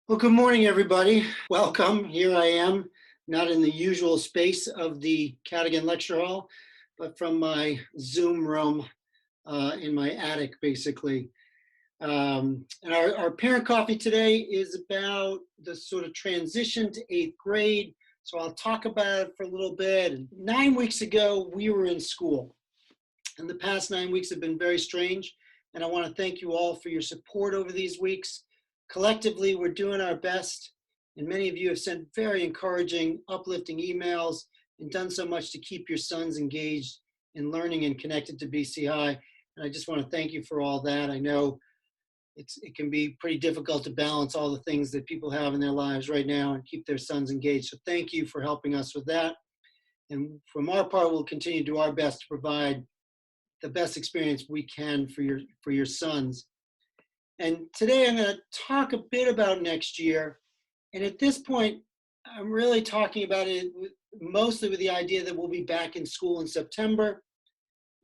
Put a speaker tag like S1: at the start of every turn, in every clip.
S1: Well, good morning, everybody. Welcome. Here I am, not in the usual space of the Cadogan Lecture Hall, but from my Zoom room in my attic, basically. And our parent coffee today is about the sort of transition to eighth grade. So I'll talk about it for a little bit. 9 weeks ago, we were in school, and the past 9 weeks have been very strange. And I want to thank you all for your support over these weeks. Collectively, we're doing our best, and many of you have sent very encouraging, uplifting emails and done so much to keep your sons engaged in learning and connected to BC High. And I just want to thank you for all that. I know it can be pretty difficult to balance all the things that people have in their lives right now and keep their sons engaged. So thank you for helping us with that. And from our part, we'll continue to do our best to provide the best experience we can for your sons. And today I'm going to talk a bit about next year. And at this point, I'm really talking about it mostly with the idea that we'll be back in school in September.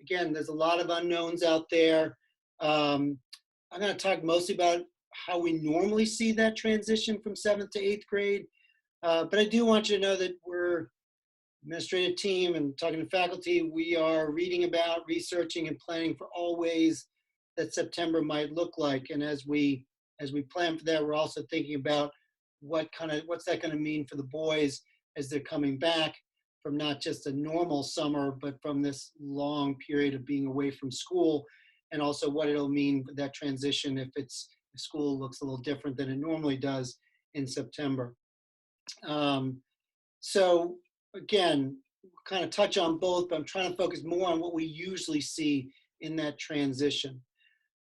S1: Again, there's a lot of unknowns out there. I'm going to talk mostly about how we normally see that transition from 7th to 8th grade. But I do want you to know that we're administrative team and talking to faculty, we are reading about, researching, and planning for all ways that September might look like. And as we plan for that, we're also thinking about what's that going to mean for the boys as they're coming back from not just a normal summer, but from this long period of being away from school, and also what it'll mean for that transition if school looks a little different than it normally does in September. So again, kind of touch on both, but I'm trying to focus more on what we usually see in that transition.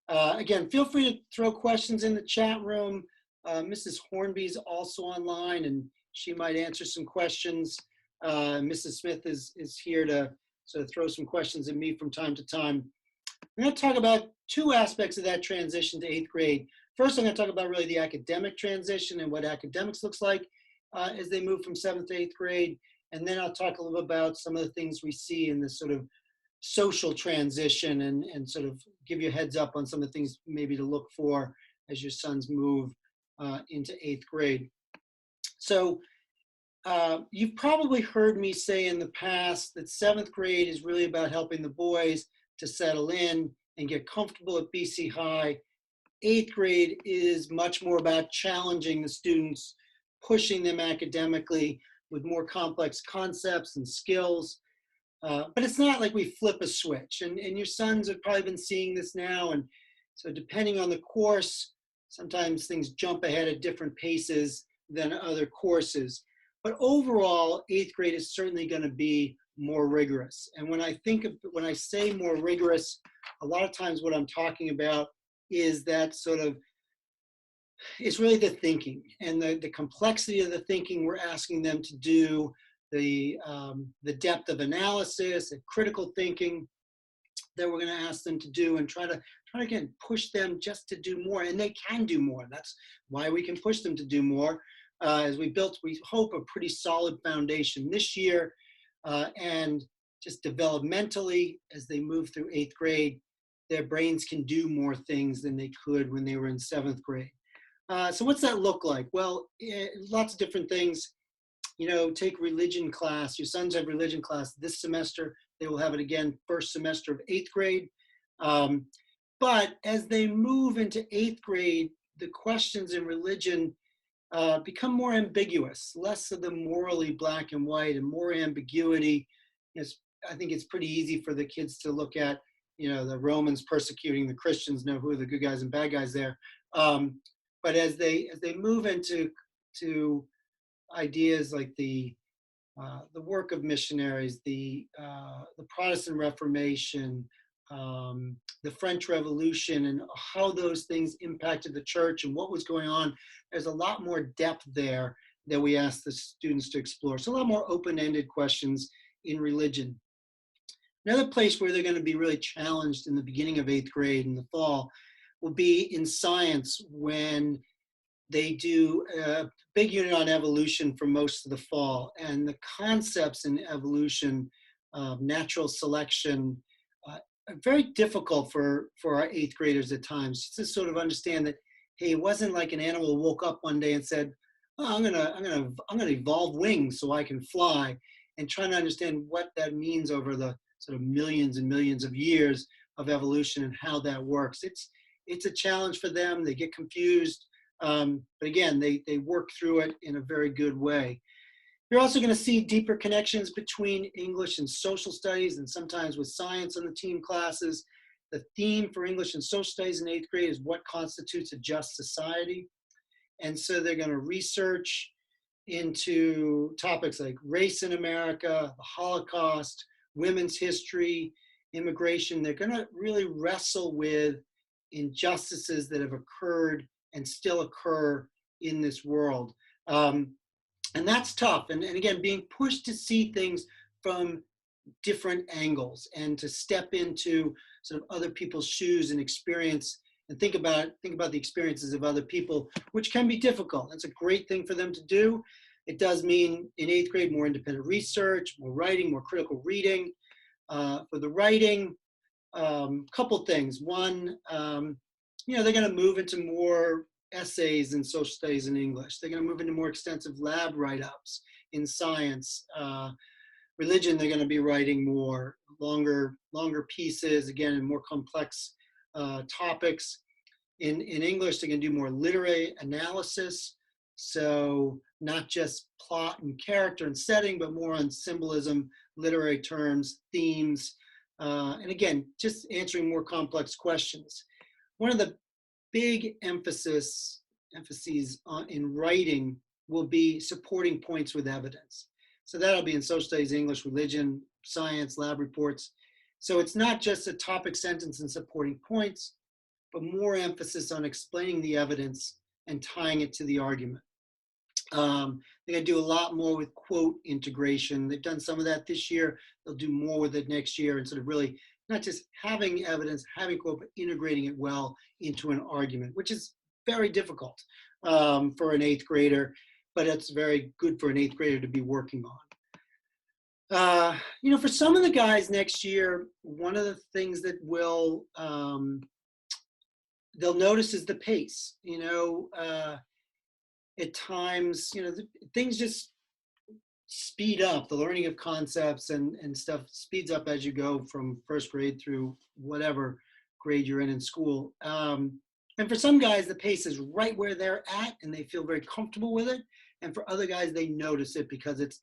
S1: Again, feel free to throw questions in the chat room. Mrs. Hornby's also online, and she might answer some questions. Mrs. Smith is here to sort of throw some questions at me from time to time. I'm going to talk about two aspects of that transition to 8th grade. First, I'm going to talk about really the academic transition and what academics looks like as they move from 7th to 8th grade. And then I'll talk a little about some of the things we see in this sort of social transition and sort of give you a heads up on some of the things maybe to look for as your sons move into 8th grade. So you've probably heard me say in the past that 7th grade is really about helping the boys to settle in and get comfortable at BC High. 8th grade is much more about challenging the students, pushing them academically with more complex concepts and skills. But it's not like we flip a switch. And your sons have probably been seeing this now. And so depending on the course, sometimes things jump ahead at different paces than other courses. But overall, 8th grade is certainly going to be more rigorous. And when I say more rigorous, a lot of times what I'm talking about is that sort of, it's really the thinking and the complexity of the thinking we're asking them to do, the depth of analysis and critical thinking that we're going to ask them to do, and try to again push them just to do more, and they can do more. That's why we can push them to do more. As we hope, a pretty solid foundation this year, and just developmentally as they move through 8th grade, their brains can do more things than they could when they were in 7th grade. So what's that look like? Well, lots of different things. You know, take religion class. Your sons have religion class this semester. They will have it again first semester of 8th grade. But as they move into 8th grade, the questions in religion become more ambiguous, less of the morally black and white and more ambiguity. I think it's pretty easy for the kids to look at, the Romans persecuting the Christians, know who are the good guys and bad guys there. But as they move into ideas like the work of missionaries, the Protestant Reformation, the French Revolution, and how those things impacted the church and what was going on, there's a lot more depth there that we ask the students to explore. So a lot more open-ended questions in religion. Another place where they're going to be really challenged in the beginning of 8th grade in the fall will be in science, when they do a big unit on evolution for most of the fall. And the concepts in evolution, natural selection, are very difficult for our 8th graders at times, just to sort of understand that hey, it wasn't like an animal woke up one day and said, oh, I'm gonna evolve wings so I can fly, and trying to understand what that means over the sort of millions and millions of years of evolution and how that works. It's a challenge for them. They get confused, but again, they work through it in a very good way. You're also going to see deeper connections between English and social studies, and sometimes with science on the team classes. The theme for English and social studies in 8th grade is what constitutes a just society. And so they're going to research into topics like race in America, the Holocaust, women's history, immigration. They're going to really wrestle with injustices that have occurred and still occur in this world. And that's tough. And again, being pushed to see things from different angles and to step into sort of other people's shoes and experience and think about the experiences of other people, which can be difficult. That's a great thing for them to do. It does mean in 8th grade, more independent research, more writing, more critical reading. For the writing, couple things. One, they're going to move into more essays in social studies and English. They're going to move into more extensive lab write-ups in science. Religion, they're going to be writing more longer pieces, again, in more complex topics. In English, they're going to do more literary analysis. So not just plot and character and setting, but more on symbolism, literary terms, themes, and again, just answering more complex questions. One of the big emphases in writing will be supporting points with evidence. So that'll be in social studies, English, religion, science, lab reports. So it's not just a topic sentence and supporting points, but more emphasis on explaining the evidence and tying it to the argument. They're going to do a lot more with quote integration. They've done some of that this year. They'll do more with it next year, and sort of really not just having evidence, having quote, but integrating it well into an argument, which is very difficult for an 8th grader, but it's very good for an 8th grader to be working on. For some of the guys next year, one of the things that they'll notice is the pace. At times, things just speed up. The learning of concepts and stuff speeds up as you go from 1st grade through whatever grade you're in school. And for some guys, the pace is right where they're at and they feel very comfortable with it. And for other guys, they notice it because it's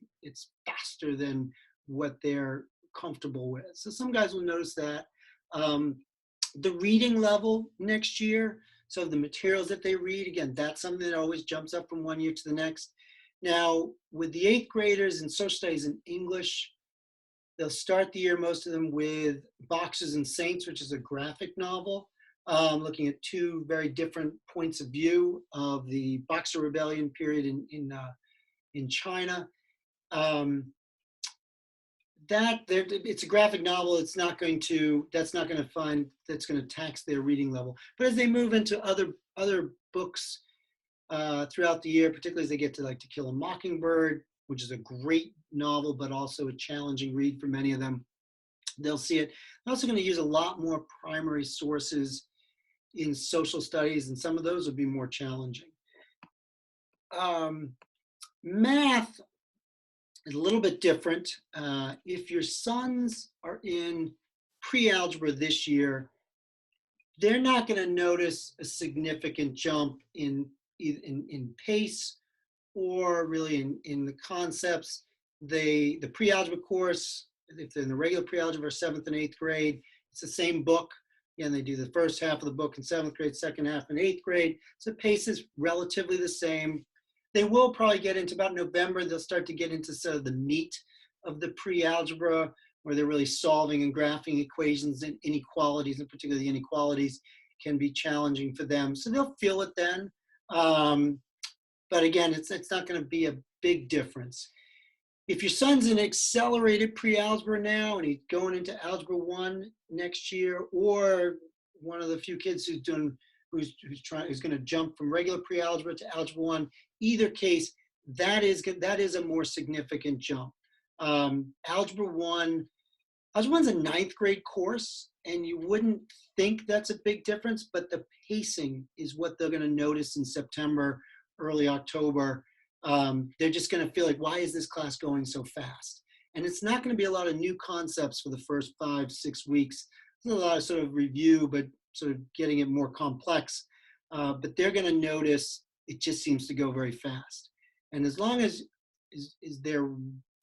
S1: faster than what they're comfortable with. So some guys will notice that. The reading level next year, so the materials that they read, again, that's something that always jumps up from one year to the next. Now, with the 8th graders in social studies and English, they'll start the year, most of them, with Boxers and Saints, which is a graphic novel, looking at 2 very different points of view of the Boxer Rebellion period in China. It's a graphic novel. That's not going to tax their reading level. But as they move into other books throughout the year, particularly as they get to To Kill a Mockingbird, which is a great novel, but also a challenging read for many of them, they'll see it. They're also going to use a lot more primary sources in social studies, and some of those will be more challenging. Math is a little bit different. If your sons are in pre-algebra this year, they're not going to notice a significant jump in pace or really in the concepts. The pre-algebra course, if they're in the regular pre-algebra, 7th and 8th grade, it's the same book. Again, they do the first half of the book in 7th grade, second half in 8th grade. So pace is relatively the same. They will probably get into about November, they'll start to get into sort of the meat of the pre-algebra, where they're really solving and graphing equations and inequalities, and particularly the inequalities can be challenging for them. So they'll feel it then. But again, it's not going to be a big difference. If your son's in accelerated pre-algebra now and he's going into Algebra 1 next year, or one of the few kids who's going to jump from regular pre-algebra to Algebra 1, either case, that is a more significant jump. Algebra 1 Algebra 1's a ninth grade course, and you wouldn't think that's a big difference, but the pacing is what they're going to notice in September, early October. They're just going to feel like, why is this class going so fast? And it's not going to be a lot of new concepts for the first 5-6 weeks. There's a lot of sort of review, but sort of getting it more complex. But they're going to notice it just seems to go very fast. And as long as they're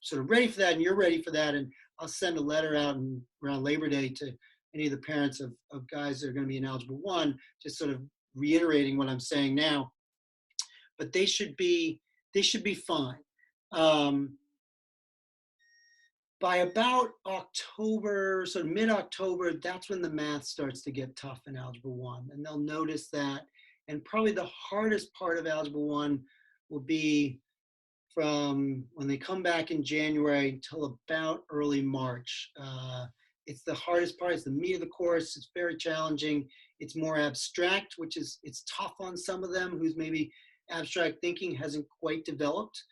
S1: sort of ready for that, and you're ready for that, and I'll send a letter out around Labor Day to any of the parents of guys that are going to be in Algebra 1, just sort of reiterating what I'm saying now. But they should be fine. By about October, sort of mid-October, that's when the math starts to get tough in Algebra 1. And they'll notice that. And probably the hardest part of Algebra 1 will be from when they come back in January till about early March. It's the hardest part. It's the meat of the course. It's very challenging. It's more abstract, which is, it's tough on some of them who's maybe abstract thinking hasn't quite developed.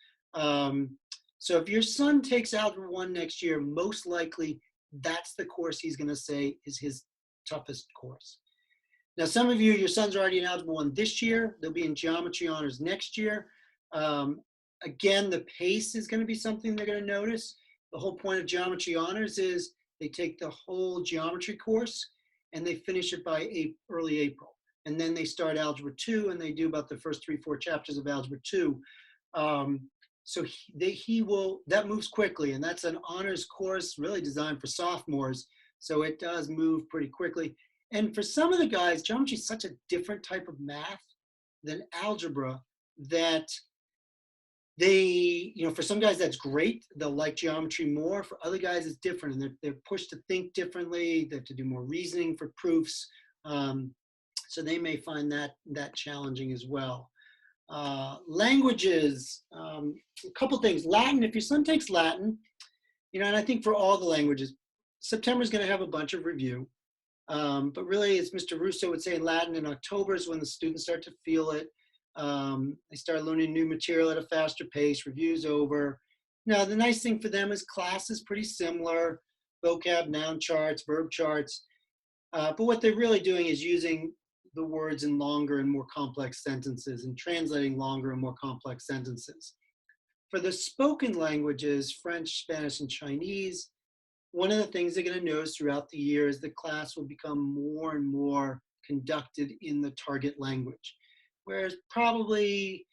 S1: So if your son takes Algebra 1 next year, most likely that's the course he's going to say is his toughest course. Now, some of you, your son's already in Algebra 1 this year. They'll be in Geometry Honors next year. Again, the pace is going to be something they're going to notice. The whole point of Geometry Honors is they take the whole geometry course and they finish it by early April. And then they start Algebra 2 and they do about the first 3-4 chapters of Algebra 2. So that moves quickly, and that's an honors course really designed for sophomores. So it does move pretty quickly. And for some of the guys, geometry is such a different type of math than algebra that for some guys that's great. They'll like geometry more. For other guys, it's different, and they're pushed to think differently. They have to do more reasoning for proofs. So they may find that challenging as well. Languages, a couple things. Latin, if your son takes Latin, and I think for all the languages, September's going to have a bunch of review. But really, as Mr. Russo would say, in Latin, in October is when the students start to feel it. They start learning new material at a faster pace, review's over. Now, the nice thing for them is class is pretty similar, vocab, noun charts, verb charts. But what they're really doing is using the words in longer and more complex sentences and translating longer and more complex sentences. For the spoken languages, French, Spanish, and Chinese, one of the things they're going to notice throughout the year is the class will become more and more conducted in the target language. Whereas probably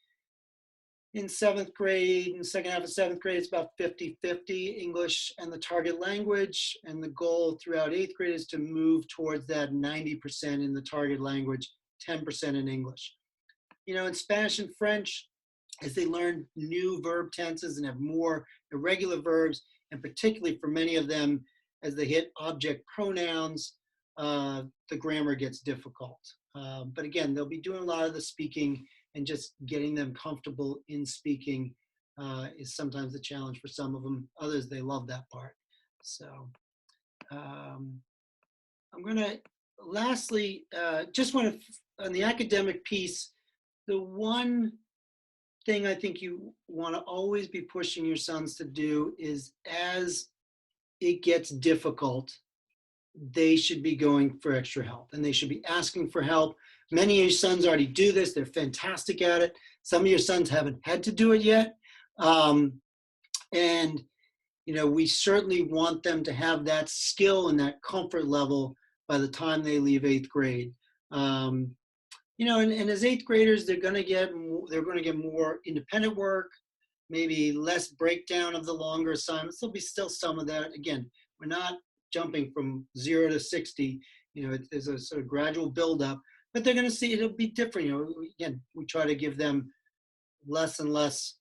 S1: in 7th grade, in the second half of 7th grade, it's about 50-50 English and the target language. And the goal throughout 8th grade is to move towards that 90% in the target language, 10% in English. In Spanish and French, as they learn new verb tenses and have more irregular verbs, and particularly for many of them, as they hit object pronouns, the grammar gets difficult. But again, they'll be doing a lot of the speaking, and just getting them comfortable in speaking is sometimes the challenge for some of them. Others, they love that part. So I'm going to, lastly, just want to, on the academic piece, the one thing I think you want to always be pushing your sons to do is, as it gets difficult, they should be going for extra help, and they should be asking for help. Many of your sons already do this. They're fantastic at it. Some of your sons haven't had to do it yet. And, we certainly want them to have that skill and that comfort level by the time they leave 8th grade. And as 8th graders, they're going to get more independent work, maybe less breakdown of the longer assignments. There'll be still some of that. Again, we're not jumping from 0 to 60. There's a sort of gradual buildup, but they're going to see it'll be different. Again, we try to give them less and less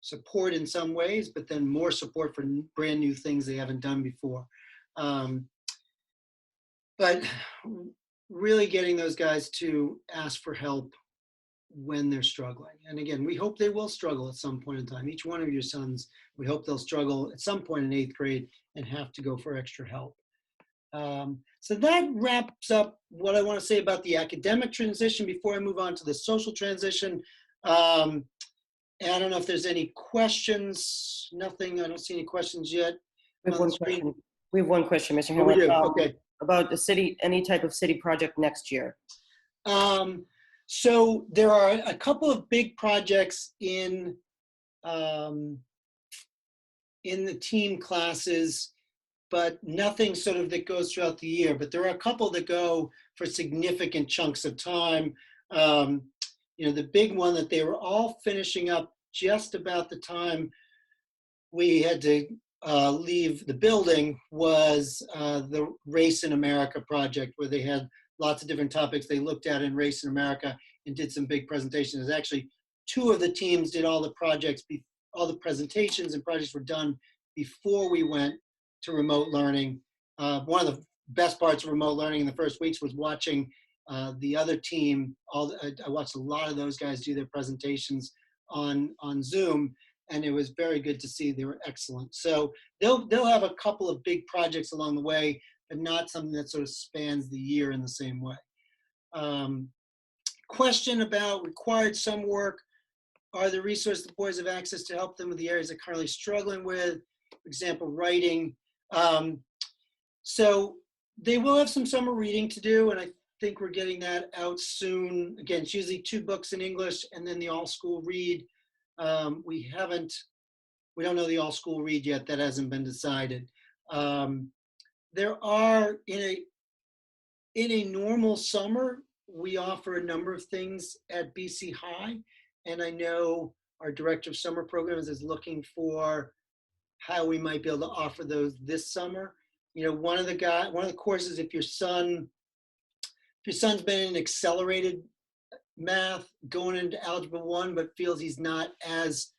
S1: support in some ways, but then more support for brand new things they haven't done before. But really getting those guys to ask for help when they're struggling. And again, we hope they will struggle at some point in time. Each one of your sons, we hope they'll struggle at some point in 8th grade and have to go for extra help. So that wraps up what I want to say about the academic transition before I move on to the social transition. And I don't know if there's any questions. Nothing, I don't see any questions yet.
S2: I have one question. We have one question, Mr.
S1: Oh, we
S2: Hamlin,
S1: do, okay.
S2: about the city, any type of city project next year.
S1: So there are a couple of big projects um, in the team classes, but nothing sort of that goes throughout the year. But there are a couple that go for significant chunks of time. You know, the big one that they were all finishing up just about the time we had to leave the building was the Race in America project, where they had lots of different topics they looked at in Race in America and did some big presentations. Actually, two of the teams did all the projects, all the presentations and projects were done before we went to remote learning. One of the best parts of remote learning in the first weeks was watching the other team. I watched a lot of those guys do their presentations on Zoom, and it was very good to see. They were excellent. So they'll have a couple of big projects along the way, but not something that sort of spans the year in the same way. Question about required summer work. Are the resources the boys have access to help them with the areas they're currently struggling with? For example, writing. So they will have some summer reading to do, and I think we're getting that out soon. Again, it's usually 2 books in English and then the all-school read. We don't know the all-school read yet. That hasn't been decided. There are, in a normal summer, we offer a number of things at BC High. And I know our director of summer programs is looking for how we might be able to offer those this summer. You know, one of the courses, if your son's been in accelerated math going into Algebra 1, but feels he's not as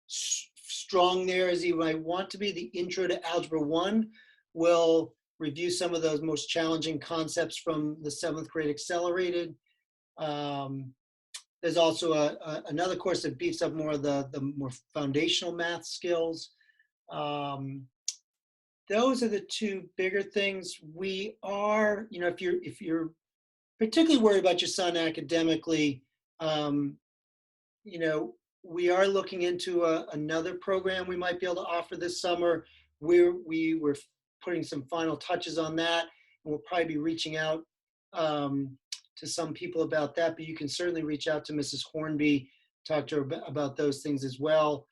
S1: strong there as he might want to be, the Intro to Algebra 1 will review some of those most challenging concepts from the 7th grade accelerated. There's also another course that beefs up more of the more foundational math skills. Those are the 2 bigger things. We are, you know, if you're particularly worried about your son academically, you know, we are looking into another program we might be able to offer this summer. We were putting some final touches on that, and we'll probably be reaching out to some people about that, but you can certainly reach out to Mrs. Hornby, talk to her about those things as well.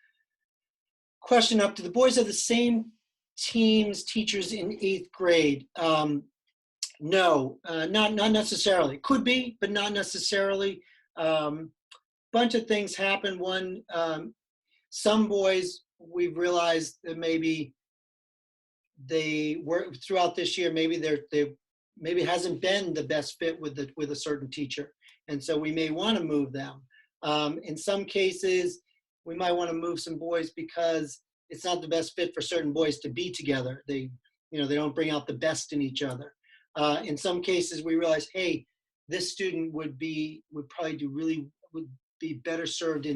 S1: Question up, do the boys have the same teachers in 8th grade? No, not necessarily. Could be, but not necessarily. Bunch of things happen. One, some boys, we've realized that maybe they were throughout this year, maybe maybe hasn't been the best fit with a certain teacher. And so we may want to move them. In some cases, we might want to move some boys because it's not the best fit for certain boys to be together. They don't bring out the best in each other. In some cases, we realize, hey, this student would be better served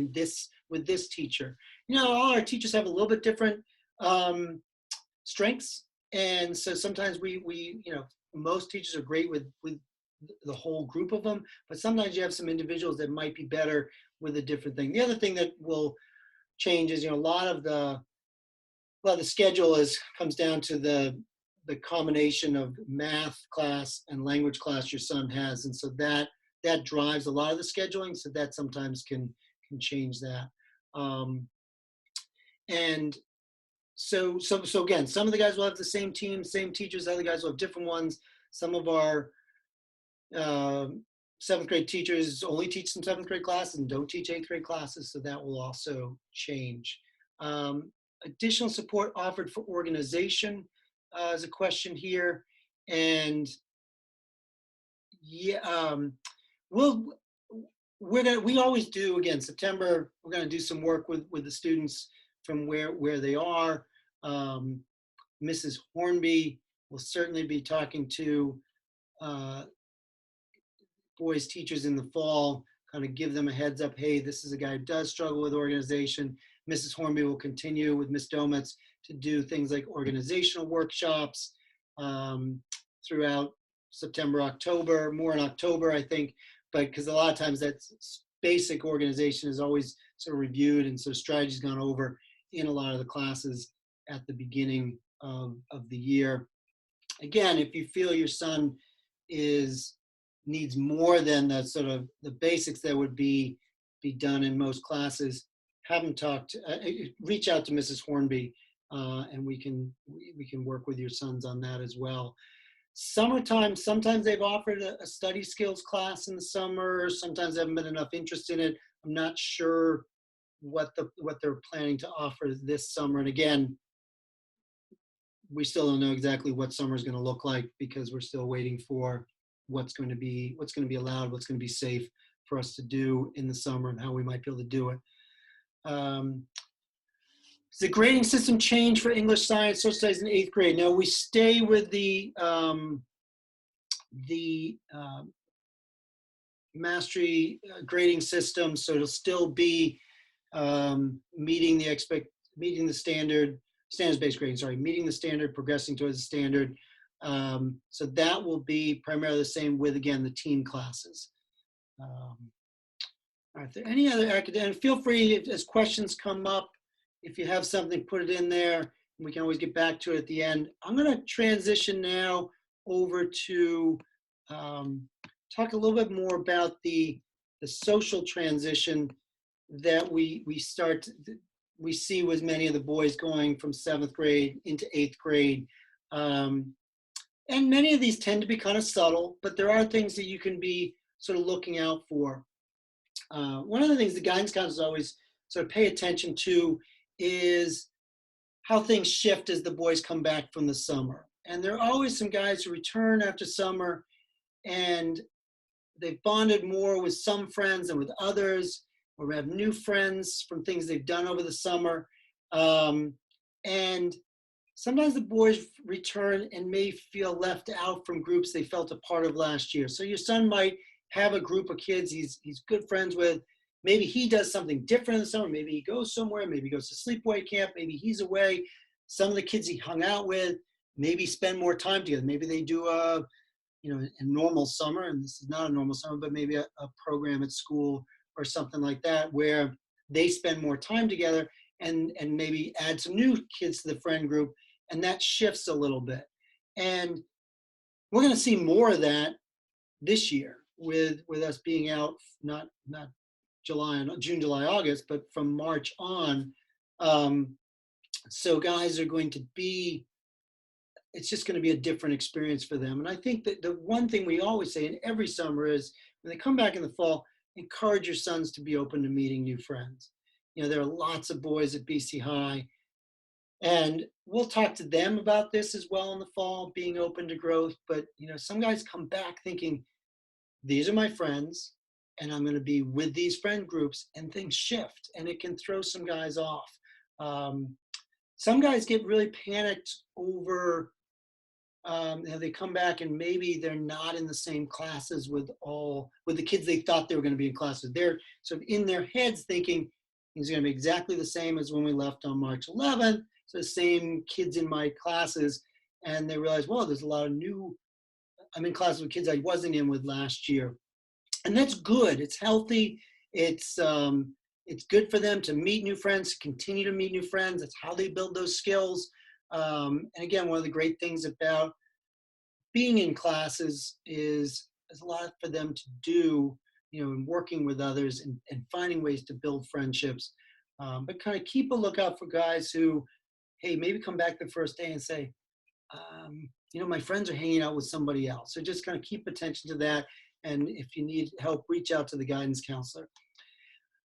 S1: with this teacher. You know, all our teachers have a little bit different strengths, and so sometimes we most teachers are great with the whole group of them, but sometimes you have some individuals that might be better with a different thing. The other thing that will change is, a lot of the schedule comes down to the combination of math class and language class your son has, and so that drives a lot of the scheduling. So that sometimes can change that. And so again, some of the guys will have the same team, same teachers. Other guys will have different ones. Some of our 7th grade teachers only teach some 7th grade classes and don't teach 8th grade classes. So that will also change. Additional support offered for organization is a question here. And yeah, we always do, again, September, we're going to do some work with the students from where they are. Mrs. Hornby will certainly be talking to boys teachers in the fall, kind of give them a heads up, hey, this is a guy who does struggle with organization. Mrs. Hornby will continue with Ms. Dometz to do things like organizational workshops throughout September, October, more in October, I think, but because a lot of times that basic organization is always sort of reviewed, and so strategy's gone over in a lot of the classes at the beginning of the year. Again, if you feel your son needs more than the sort of the basics that would be done in most classes, have them reach out to Mrs. Hornby, and we can work with your sons on that as well. Summertime, sometimes they've offered a study skills class in the summer. Sometimes there haven't been enough interest in it. I'm not sure what they're planning to offer this summer. And again, we still don't know exactly what summer is going to look like because we're still waiting for what's going to be allowed, what's going to be safe for us to do in the summer, and how we might be able to do it. Does the grading system change for English, science, social studies in 8th grade? No, we stay with the mastery grading system, so it'll still be meeting the standards-based grading. Sorry, meeting the standard, progressing towards the standard. So that will be primarily the same with, again, the teen classes. Are there any other academic? Feel free, as questions come up, if you have something, put it in there. We can always get back to it at the end. I'm going to transition now over to talk a little bit more about the social transition that we see with many of the boys going from 7th grade into 8th grade. And many of these tend to be kind of subtle, but there are things that you can be sort of looking out for. One of the things the guidance counselors always sort of pay attention to is how things shift as the boys come back from the summer. And there are always some guys who return after summer and they've bonded more with some friends than with others, or have new friends from things they've done over the summer. And sometimes the boys return and may feel left out from groups they felt a part of last year. So your son might have a group of kids he's good friends with. Maybe he does something different in the summer. Maybe he goes somewhere. Maybe he goes to sleepaway camp. Maybe he's away. Some of the kids he hung out with maybe spend more time together. Maybe they do a normal summer, and this is not a normal summer, but maybe a program at school or something like that where they spend more time together and maybe add some new kids to the friend group, and that shifts a little bit. And we're going to see more of that this year with us being out, not June, July, August, but from March on. So guys are going to be, it's just going to be a different experience for them. And I think that the one thing we always say in every summer is when they come back in the fall, encourage your sons to be open to meeting new friends. There are lots of boys at BC High, and we'll talk to them about this as well in the fall, being open to growth. But, some guys come back thinking, these are my friends, and I'm going to be with these friend groups, and things shift, and it can throw some guys off. Some guys get really panicked over, they come back and maybe they're not in the same classes with the kids they thought they were going to be in classes. They're sort of in their heads thinking it's going to be exactly the same as when we left on March 11th. So the same kids in my classes, and they realize, well, there's a lot of I'm in classes with kids I wasn't in with last year. And that's good. It's healthy. It's good for them to meet new friends, to continue to meet new friends. That's how they build those skills. And again, one of the great things about being in classes is there's a lot for them to do, in working with others and finding ways to build friendships. But kind of keep a lookout for guys who, hey, maybe come back the first day and say, my friends are hanging out with somebody else. So just kind of keep attention to that. And if you need help, reach out to the guidance counselor.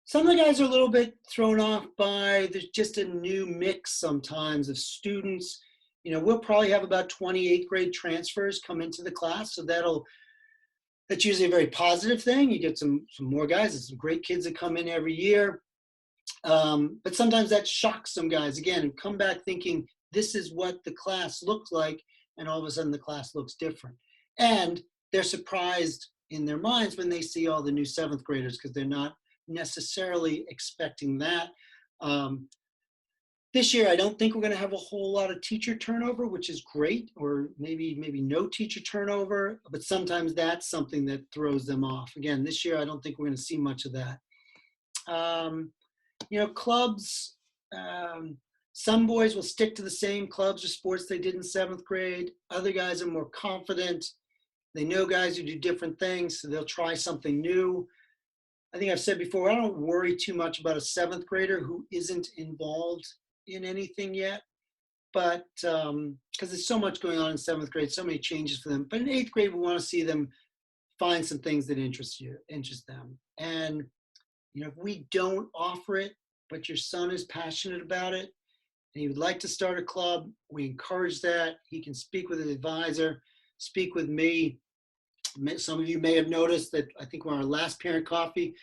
S1: Some of the guys are a little bit thrown off by there's just a new mix sometimes of students. We'll probably have about 28th grade transfers come into the class. So that's usually a very positive thing. You get some more guys. There's some great kids that come in every year. But sometimes that shocks some guys, again, and come back thinking this is what the class looks like. And all of a sudden the class looks different. And they're surprised in their minds when they see all the new 7th graders because they're not necessarily expecting that. This year, I don't think we're going to have a whole lot of teacher turnover, which is great, or maybe no teacher turnover, but sometimes that's something that throws them off. Again, this year, I don't think we're going to see much of that. Clubs, Some boys will stick to the same clubs or sports they did in 7th grade. Other guys are more confident. They know guys who do different things, so they'll try something new. I think I've said before, I don't worry too much about a 7th grader who isn't involved in anything yet, but because there's so much going on in 7th grade, so many changes for them. But in 8th grade, we want to see them find some things that interest them. And if we don't offer it, but your son is passionate about it, and he would like to start a club, we encourage that. He can speak with his advisor, speak with me. Some of you may have noticed that I think on our last parent coffee,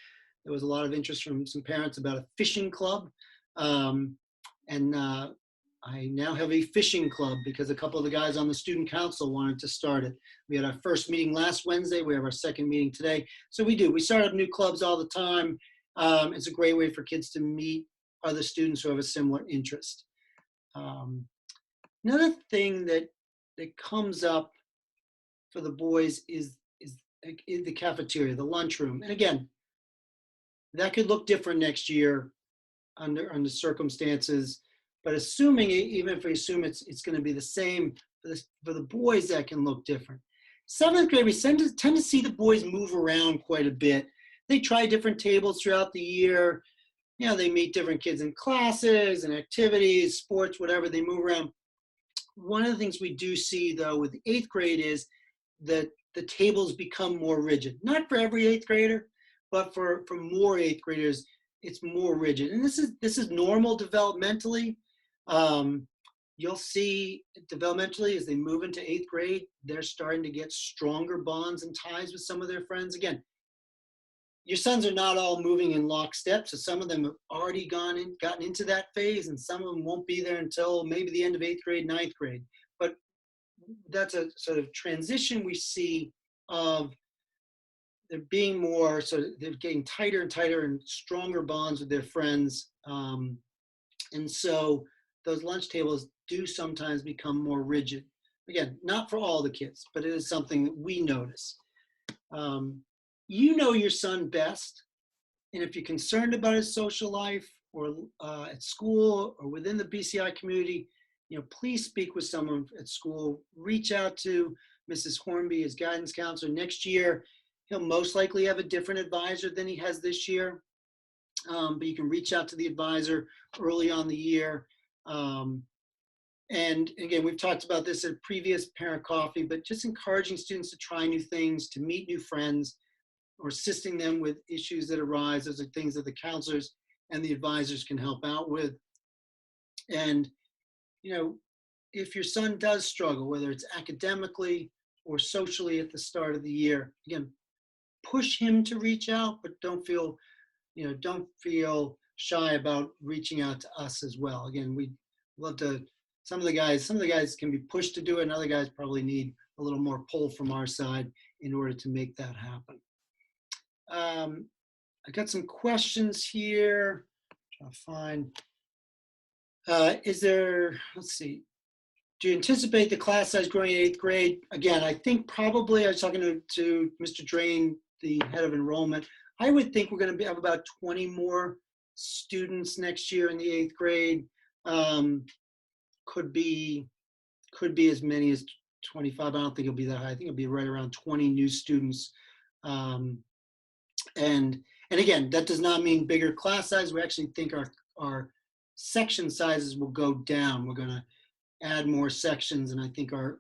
S1: there was a lot of interest from some parents about a fishing club. I now have a fishing club because a couple of the guys on the student council wanted to start it. We had our first meeting last Wednesday. We have our second meeting today. So we start up new clubs all the time. It's a great way for kids to meet other students who have a similar interest. Another thing that comes up for the boys is the cafeteria, the lunchroom. And again, that could look different next year under circumstances. But even if we assume it's going to be the same, for the boys, that can look different. 7th grade, we tend to see the boys move around quite a bit. They try different tables throughout the year. They meet different kids in classes and activities, sports, whatever, they move around. One of the things we do see, though, with the 8th grade is that the tables become more rigid. Not for every 8th grader, but for more 8th graders, it's more rigid. And this is normal developmentally. You'll see developmentally as they move into 8th grade, they're starting to get stronger bonds and ties with some of their friends. Again, your sons are not all moving in lockstep, so some of them have already gotten into that phase, and some of them won't be there until maybe the end of 8th grade, 9th grade. But that's a sort of transition we see of they're being more, so they're getting tighter and tighter and stronger bonds with their friends. And so those lunch tables do sometimes become more rigid. Again, not for all the kids, but it is something that we notice. You know your son best, and if you're concerned about his social life or at school or within the BCI community, please speak with someone at school. Reach out to Mrs. Hornby, his guidance counselor. Next year, he'll most likely have a different advisor than he has this year, but you can reach out to the advisor early on the year. And again, we've talked about this at previous parent coffee, but just encouraging students to try new things, to meet new friends, or assisting them with issues that arise. Those are things that the counselors and the advisors can help out with. And, if your son does struggle, whether it's academically or socially at the start of the year, again, push him to reach out, but don't feel shy about reaching out to us as well. Again, we'd love to, some of the guys can be pushed to do it, and other guys probably need a little more pull from our side in order to make that happen. I got some questions here. Trying to find. Let's see. Do you anticipate the class size growing in 8th grade? Again, I think probably, I was talking to Mr. Drain, the head of enrollment. I would think we're going to have about 20 more students next year in the 8th grade. Could be as many as 25. I don't think it'll be that high. I think it'll be right around 20 new students. And again, that does not mean bigger class size. We actually think our section sizes will go down. We're going to add more sections, and I think our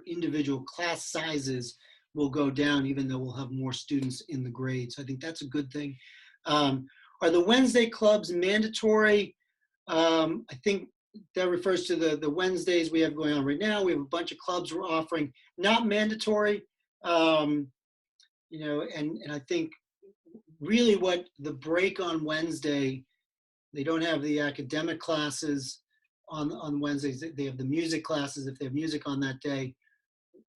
S1: individual class sizes will go down, even though we'll have more students in the grade. So I think that's a good thing. Are the Wednesday clubs mandatory? I think that refers to the Wednesdays we have going on right now. We have a bunch of clubs we're offering, not mandatory. And I think really what the break on Wednesday, they don't have the academic classes on Wednesdays. They have the music classes if they have music on that day.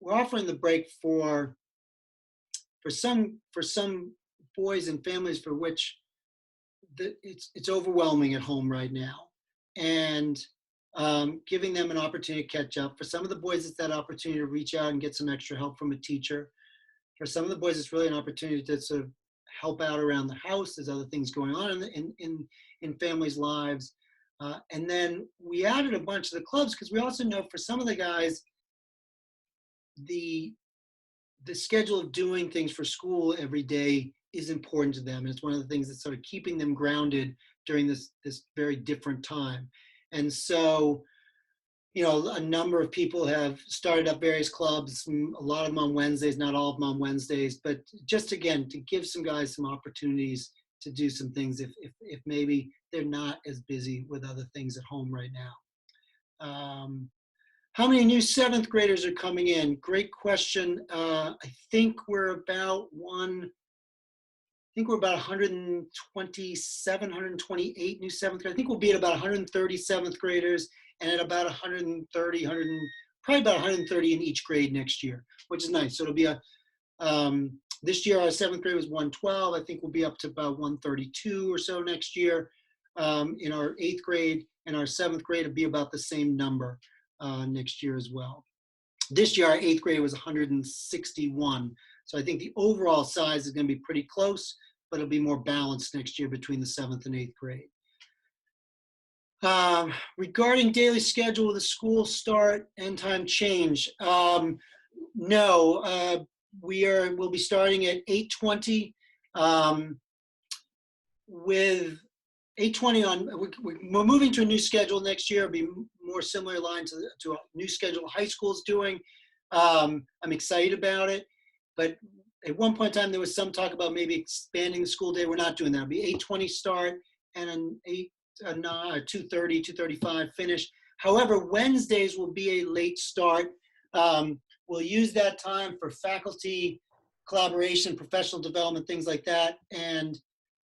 S1: We're offering the break for some boys and families for which it's overwhelming at home right now, and giving them an opportunity to catch up. For some of the boys, it's that opportunity to reach out and get some extra help from a teacher. For some of the boys, it's really an opportunity to sort of help out around the house. There's other things going on in families' lives. And then we added a bunch of the clubs because we also know for some of the guys, the schedule of doing things for school every day is important to them. And it's one of the things that's sort of keeping them grounded during this very different time. And so, you know, a number of people have started up various clubs, a lot of them on Wednesdays, not all of them on Wednesdays, but just again, to give some guys some opportunities to do some things if maybe they're not as busy with other things at home right now. How many new 7th graders are coming in? Great question. I think we're about 127, 128 new 7th graders. I think we'll be at about 130 7th graders and at about 130, probably about 130 in each grade next year, which is nice. So it'll be this year our 7th grade was 112. I think we'll be up to about 132 or so next year. In our 8th grade and our 7th grade will be about the same number next year as well. This year our 8th grade was 161. So I think the overall size is going to be pretty close, but it'll be more balanced next year between the 7th and 8th grade. Regarding daily schedule with the school start and time change, no, we'll be starting at 8:20 with 8:20 on. We're moving to a new schedule next year. It'll be more similar line to a new schedule high school's doing. I'm excited about it, but at one point in time there was some talk about maybe expanding the school day. We're not doing that. It'll be 8:20 start and an 2:30, 2:35 finish. However, Wednesdays will be a late start. We'll use that time for faculty collaboration, professional development, things like that. And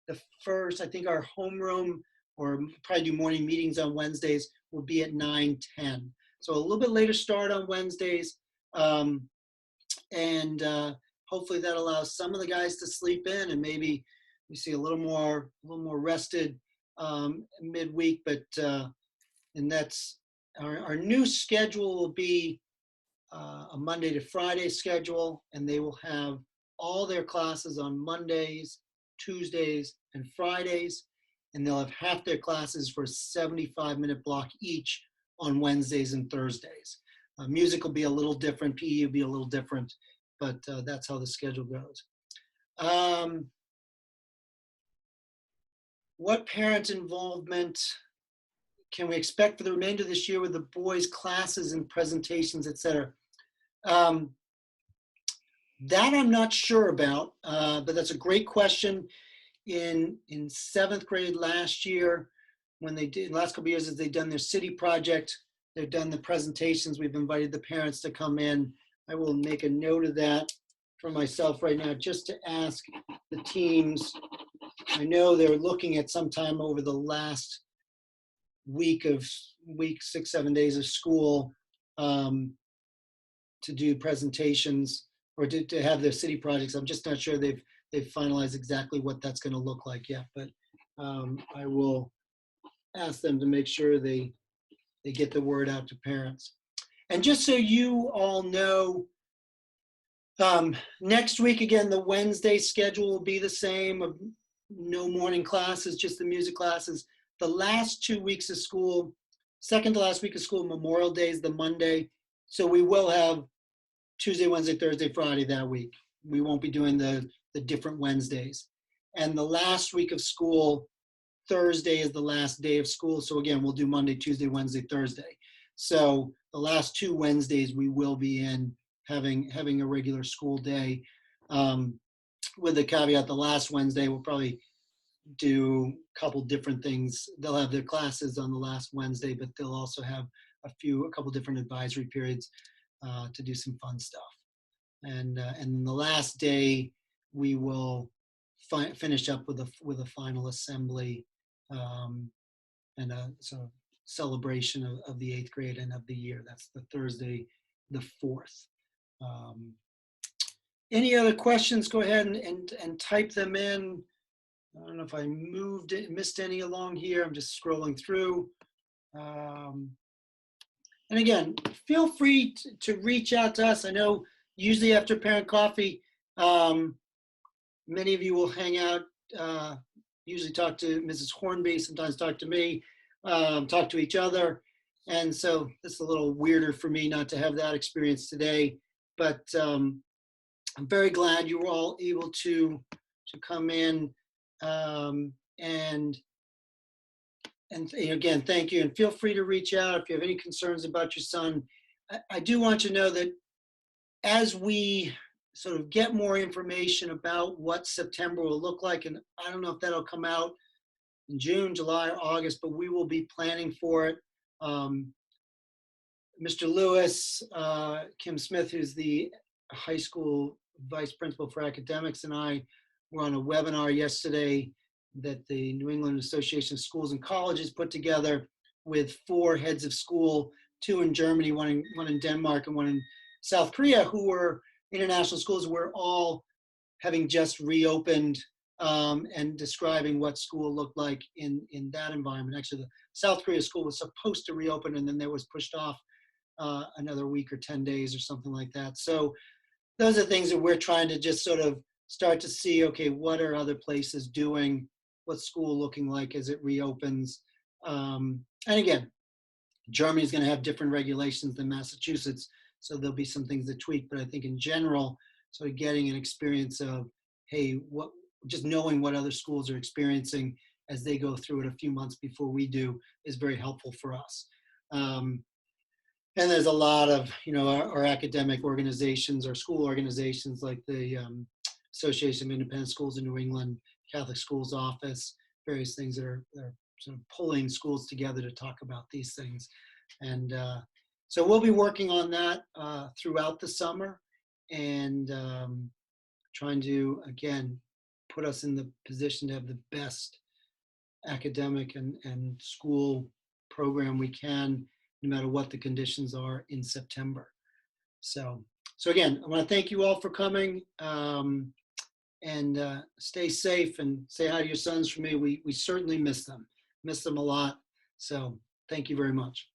S1: the first, I think our homeroom, or probably do morning meetings on Wednesdays, will be at 9:10. So a little bit later start on Wednesdays. Hopefully that allows some of the guys to sleep in and maybe we see a little more rested midweek, and that's our new schedule will be a Monday to Friday schedule, and they will have all their classes on Mondays, Tuesdays, and Fridays, and they'll have half their classes for a 75-minute block each on Wednesdays and Thursdays. Music will be a little different, PE will be a little different, but that's how the schedule goes. What parent involvement can we expect for the remainder of this year with the boys' classes and presentations, et cetera? That I'm not sure about, but that's a great question. In 7th grade last year, when they did, last couple of years, as they've done their city project, they've done the presentations, we've invited the parents to come in. I will make a note of that for myself right now, just to ask the teams. I know they're looking at sometime over the last week, 6, 7 days of school to do presentations or to have their city projects. I'm just not sure they've finalized exactly what that's going to look like yet, but I will ask them to make sure they get the word out to parents. And just so you all know, next week, again, the Wednesday schedule will be the same. No morning classes, just the music classes. The last 2 weeks of school, second to last week of school, Memorial Day is the Monday. So we will have Tuesday, Wednesday, Thursday, Friday that week. We won't be doing the different Wednesdays. And the last week of school, Thursday is the last day of school. So again, we'll do Monday, Tuesday, Wednesday, Thursday. So the last 2 Wednesdays we will be in having a regular school day. With the caveat, the last Wednesday we'll probably do a couple different things. They'll have their classes on the last Wednesday, but they'll also have a couple different advisory periods to do some fun stuff. And the last day we will finish up with a final assembly and a sort of celebration of the 8th grade and of the year. That's the Thursday, the 4th. Any other questions? Go ahead and type them in. I don't know if I missed any along here. I'm just scrolling through. And again, feel free to reach out to us. I know usually after parent coffee, many of you will hang out, usually talk to Mrs. Hornby, sometimes talk to me. talk to each other. And so it's a little weirder for me not to have that experience today. But I'm very glad you were all able to come in. And again, thank you. And feel free to reach out if you have any concerns about your son. I do want you to know that as we sort of get more information about what September will look like, and I don't know if that'll come out in June, July, or August, but we will be planning for it. Mr. Lewis, Kim Smith, who's the high school vice principal for academics, and I were on a webinar yesterday that the New England Association of Schools and Colleges put together with 4 heads of school, 2 in Germany, one in Denmark, and 1 in South Korea, who were international schools, were all having just reopened and describing what school looked like in that environment. Actually, the South Korea school was supposed to reopen, and then there was pushed off another week or 10 days or something like that. So those are things that we're trying to just sort of start to see, okay, what are other places doing? What's school looking like as it reopens? And again, Germany is going to have different regulations than Massachusetts, so there'll be some things that tweak. But I think in general, sort of getting an experience of, hey, just knowing what other schools are experiencing as they go through it a few months before we do is very helpful for us. And there's a lot of, our academic organizations, our school organizations like the Association of Independent Schools in New England, Catholic Schools Office, various things that are sort of pulling schools together to talk about these things. And so we'll be working on that throughout the summer and trying to, again, put us in the position to have the best academic and school program we can, no matter what the conditions are in September. So again, I want to thank you all for coming, and stay safe and say hi to your sons for me. We certainly miss them a lot. So thank you very much.